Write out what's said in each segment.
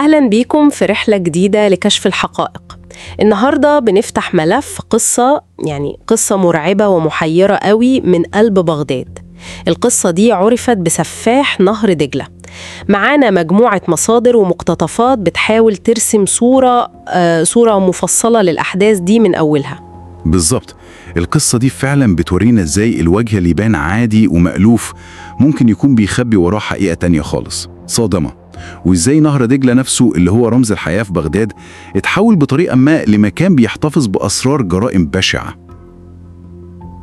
أهلا بيكم في رحلة جديدة لكشف الحقائق. النهاردة بنفتح ملف قصة مرعبة ومحيرة قوي من قلب بغداد. القصة دي عرفت بسفاح نهر دجلة. معانا مجموعة مصادر ومقتطفات بتحاول ترسم صورة مفصلة للأحداث دي من أولها. بالظبط. القصة دي فعلا بتورينا ازاي الوجه اللي يبان عادي ومألوف ممكن يكون بيخبي وراه حقيقة تانية خالص صادمة، وازاي نهر دجلة نفسه اللي هو رمز الحياة في بغداد اتحول بطريقة ما لمكان بيحتفظ بأسرار جرائم بشعة.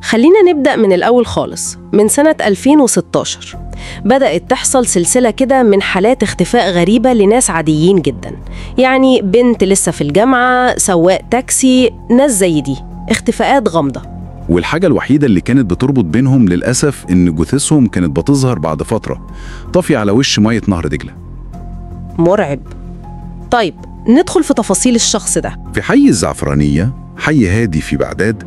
خلينا نبدأ من الأول خالص. من سنة 2016 بدأت تحصل سلسلة كده من حالات اختفاء غريبة لناس عاديين جدا، يعني بنت لسه في الجامعة، سواق تاكسي، ناس زي دي، اختفاءات غامضة. والحاجة الوحيدة اللي كانت بتربط بينهم للأسف إن جثثهم كانت بتظهر بعد فترة طافية على وش مية نهر دجلة. مرعب. طيب ندخل في تفاصيل الشخص ده. في حي الزعفرانية، حي هادي في بغداد،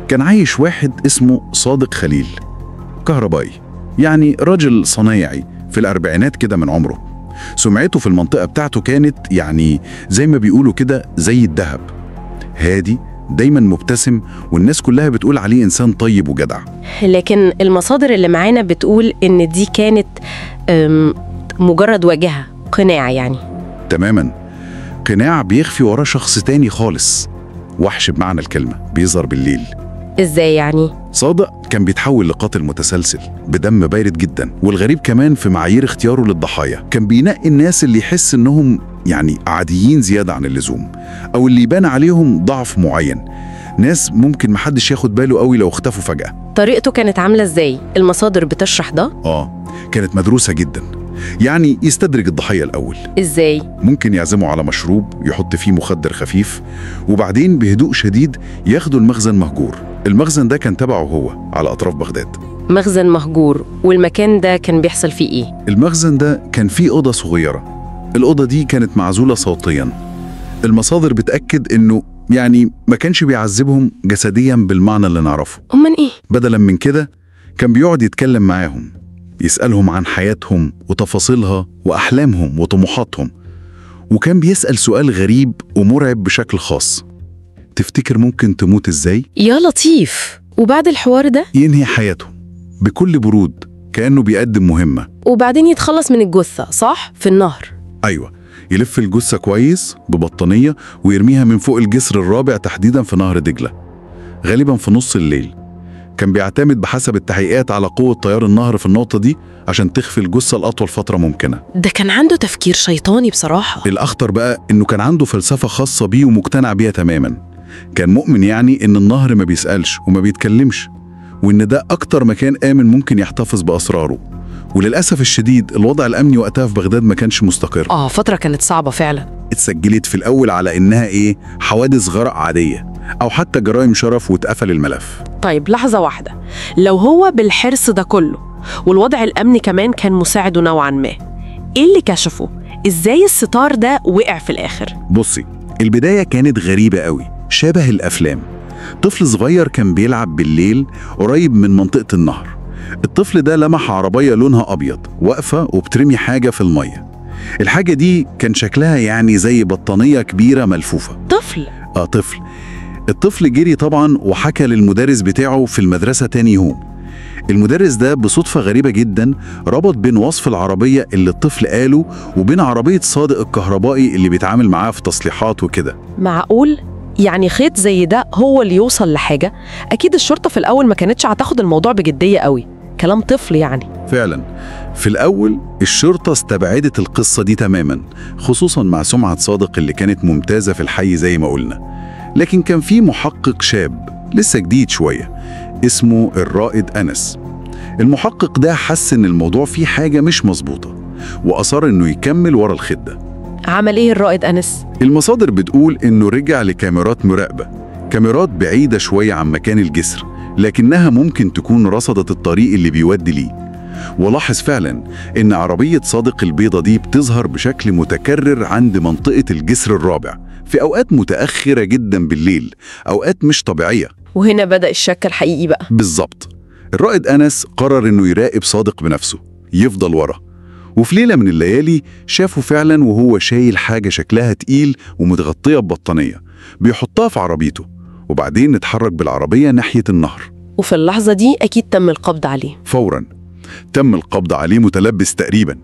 كان عايش واحد اسمه صادق خليل، كهربائي، يعني راجل صنايعي في الأربعينات كده من عمره. سمعته في المنطقة بتاعته كانت يعني زي ما بيقولوا كده زي الذهب، هادي، دايما مبتسم، والناس كلها بتقول عليه إنسان طيب وجدع. لكن المصادر اللي معانا بتقول إن دي كانت مجرد واجهة، قناع يعني. تماما، قناع بيخفي وراه شخص تاني خالص، وحش بمعنى الكلمة، بيظهر بالليل. إزاي يعني؟ صادق كان بيتحول لقاتل متسلسل بدم بارد جدا، والغريب كمان في معايير اختياره للضحايا، كان بينقي الناس اللي يحس انهم يعني عاديين زيادة عن اللزوم، او اللي يبان عليهم ضعف معين، ناس ممكن محدش ياخد باله قوي لو اختفوا فجأة. طريقته كانت عاملة ازاي؟ المصادر بتشرح ده؟ كانت مدروسة جدا. يعني يستدرج الضحية الأول. ازاي؟ ممكن يعزمه على مشروب يحط فيه مخدر خفيف، وبعدين بهدوء شديد ياخدوا المخزن مهجور. المخزن ده كان تبعه هو على أطراف بغداد. مخزن مهجور، والمكان ده كان بيحصل فيه ايه؟ المخزن ده كان فيه أوضة صغيرة. الأوضة دي كانت معزولة صوتيا. المصادر بتأكد إنه يعني ما كانش بيعذبهم جسديا بالمعنى اللي نعرفه. أمال ايه؟ بدلا من كده كان بيقعد يتكلم معاهم، يسألهم عن حياتهم وتفاصيلها وأحلامهم وطموحاتهم، وكان بيسأل سؤال غريب ومرعب بشكل خاص: تفتكر ممكن تموت إزاي؟ يا لطيف. وبعد الحوار ده؟ ينهي حياته بكل برود كأنه بيقدم مهمة. وبعدين يتخلص من الجثة، صح؟ في النهر. أيوة، يلف الجثة كويس ببطانية ويرميها من فوق الجسر الرابع تحديدا في نهر دجلة، غالبا في نص الليل. كان بيعتمد بحسب التحقيقات على قوة تيار النهر في النقطة دي عشان تخفي الجثة لأطول فترة ممكنة. ده كان عنده تفكير شيطاني بصراحة. الأخطر بقى إنه كان عنده فلسفة خاصة بيه ومقتنع بيها تماما. كان مؤمن يعني إن النهر ما بيسألش وما بيتكلمش، وإن ده أكتر مكان آمن ممكن يحتفظ بأسراره. وللأسف الشديد الوضع الأمني وقتها في بغداد ما كانش مستقر. فترة كانت صعبة فعلا. اتسجلت في الأول على إنها حوادث غرق عادية أو حتى جرائم شرف، واتقفل الملف. طيب لحظة واحدة، لو هو بالحرص ده كله والوضع الأمني كمان كان مساعده نوعا ما، إيه اللي كشفه؟ إزاي الستار ده وقع في الآخر؟ بصي، البداية كانت غريبة قوي، شبه الأفلام. طفل صغير كان بيلعب بالليل قريب من منطقة النهر. الطفل ده لمح عربية لونها أبيض واقفة وبترمي حاجة في المية. الحاجة دي كان شكلها يعني زي بطانية كبيرة ملفوفة. طفل؟ طفل. الطفل جري طبعا وحكى للمدرس بتاعه في المدرسة تاني يوم. المدرس ده بصدفة غريبة جدا ربط بين وصف العربية اللي الطفل قاله وبين عربية صادق الكهربائي اللي بيتعامل معاه في تصليحات وكده. معقول؟ يعني خيط زي ده هو اللي يوصل لحاجة؟ أكيد الشرطة في الأول ما كانتش هتاخد الموضوع بجدية قوي، كلام طفل يعني. فعلا في الأول الشرطة استبعدت القصة دي تماما، خصوصا مع سمعة صادق اللي كانت ممتازة في الحي زي ما قلنا. لكن كان في محقق شاب لسه جديد شوية اسمه الرائد أنس. المحقق ده حس إن الموضوع فيه حاجة مش مظبوطة، وأصر إنه يكمل ورا الخط ده. عمل إيه الرائد أنس؟ المصادر بتقول إنه رجع لكاميرات مراقبة، كاميرات بعيدة شوية عن مكان الجسر، لكنها ممكن تكون رصدت الطريق اللي بيودي ليه. ولاحظ فعلا إن عربية صادق البيضة دي بتظهر بشكل متكرر عند منطقة الجسر الرابع في أوقات متأخرة جدا بالليل، أوقات مش طبيعية. وهنا بدأ الشك الحقيقي بقى. بالظبط. الرائد أنس قرر إنه يراقب صادق بنفسه، يفضل ورا، وفي ليلة من الليالي شافه فعلا وهو شايل حاجة شكلها تقيل ومتغطية ببطانية بيحطها في عربيته، وبعدين اتحرك بالعربية ناحية النهر. وفي اللحظة دي أكيد تم القبض عليه. فورا تم القبض عليه متلبس تقريبا.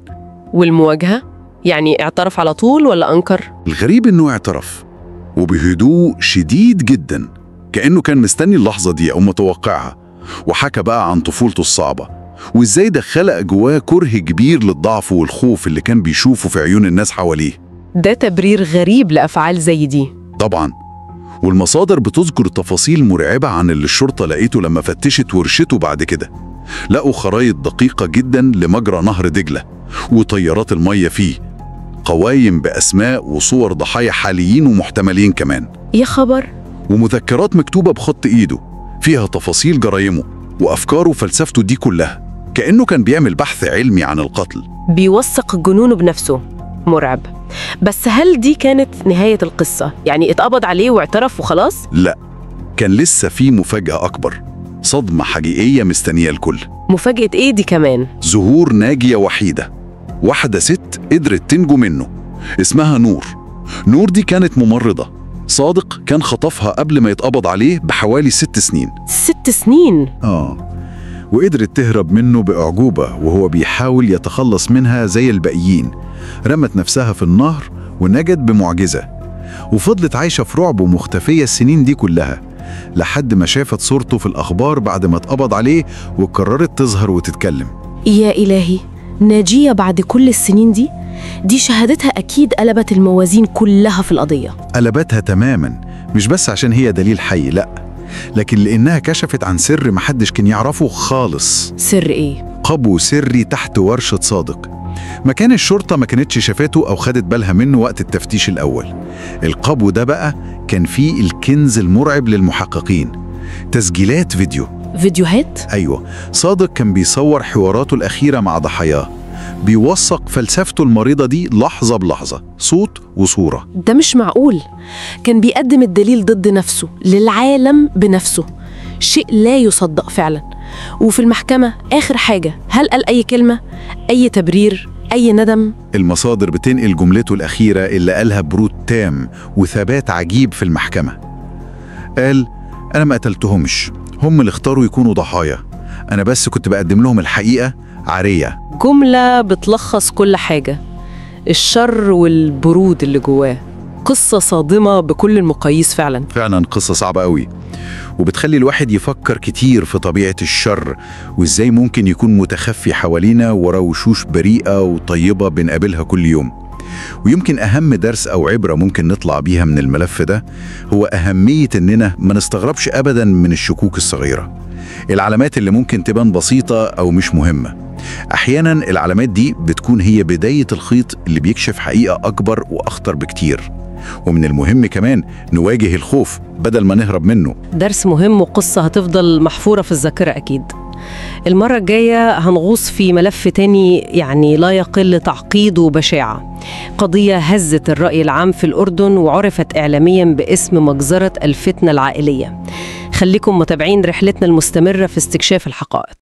والمواجهة؟ يعني اعترف على طول ولا أنكر؟ الغريب إنه اعترف وبهدوء شديد جدا، كأنه كان مستني اللحظة دي أو متوقعها، وحكى بقى عن طفولته الصعبة وإزاي ده خلق جواه كره كبير للضعف والخوف اللي كان بيشوفه في عيون الناس حواليه. ده تبرير غريب لأفعال زي دي. طبعا، والمصادر بتذكر تفاصيل مرعبة عن اللي الشرطة لقيته لما فتشت ورشته بعد كده. لقوا خرايط دقيقة جدا لمجرى نهر دجلة وطيارات المية فيه، قوايم بأسماء وصور ضحايا حاليين ومحتملين كمان. يا خبر! ومذكرات مكتوبة بخط إيده فيها تفاصيل جرايمه وأفكاره وفلسفته دي كلها، كأنه كان بيعمل بحث علمي عن القتل. بيوثق جنونه بنفسه. مرعب. بس هل دي كانت نهاية القصة؟ يعني اتقبض عليه واعترف وخلاص؟ لا، كان لسه في مفاجأة أكبر، صدمة حقيقية مستنية الكل. مفاجأة إيه دي كمان؟ ظهور ناجية وحيدة، واحدة ست قدرت تنجو منه، اسمها نور. نور دي كانت ممرضة، صادق كان خطفها قبل ما يتقبض عليه بحوالي 6 سنين. 6 سنين؟ وقدرت تهرب منه بأعجوبة وهو بيحاول يتخلص منها زي الباقيين. رمت نفسها في النهر ونجت بمعجزة، وفضلت عايشة في رعب ومختفية السنين دي كلها لحد ما شافت صورته في الأخبار بعد ما اتقبض عليه وقررت تظهر وتتكلم. يا إلهي، ناجية بعد كل السنين دي شهادتها أكيد قلبت الموازين كلها في القضية. قلبتها تماما، مش بس عشان هي دليل حي، لأ، لكن لأنها كشفت عن سر محدش كان يعرفه خالص. سر إيه؟ قبو سري تحت ورشة صادق، مكان الشرطة ما كانتش شافته أو خدت بالها منه وقت التفتيش الأول. القبو ده بقى كان فيه الكنز المرعب للمحققين، تسجيلات فيديوهات؟ أيوة، صادق كان بيصور حواراته الأخيرة مع ضحاياه، بيوثق فلسفته المريضة دي لحظة بلحظة، صوت وصورة. ده مش معقول. كان بيقدم الدليل ضد نفسه للعالم بنفسه، شيء لا يصدق فعلا. وفي المحكمة آخر حاجة، هل قال أي كلمة؟ أي تبرير؟ أي ندم؟ المصادر بتنقل جملته الأخيرة اللي قالها برود تام وثبات عجيب في المحكمة. قال: أنا ما قتلتهمش، هم اللي اختاروا يكونوا ضحايا، أنا بس كنت بقدم لهم الحقيقة عارية. جملة بتلخص كل حاجة، الشر والبرود اللي جواه. قصة صادمة بكل المقاييس فعلا. فعلا قصة صعبة قوي، وبتخلي الواحد يفكر كتير في طبيعة الشر وإزاي ممكن يكون متخفي حوالينا ورا وشوش بريئة وطيبة بنقابلها كل يوم. ويمكن أهم درس أو عبرة ممكن نطلع بيها من الملف ده هو أهمية إننا ما نستغربش أبدا من الشكوك الصغيرة، العلامات اللي ممكن تبان بسيطة أو مش مهمة. أحيانا العلامات دي بتكون هي بداية الخيط اللي بيكشف حقيقة أكبر وأخطر بكتير. ومن المهم كمان نواجه الخوف بدل ما نهرب منه. درس مهم وقصة هتفضل محفورة في الذاكرة أكيد. المرة الجاية هنغوص في ملف تاني يعني لا يقل تعقيد وبشاعة، قضية هزت الرأي العام في الأردن وعرفت إعلاميا باسم مجزرة الفتنة العائلية. خليكم متابعين رحلتنا المستمرة في استكشاف الحقائق.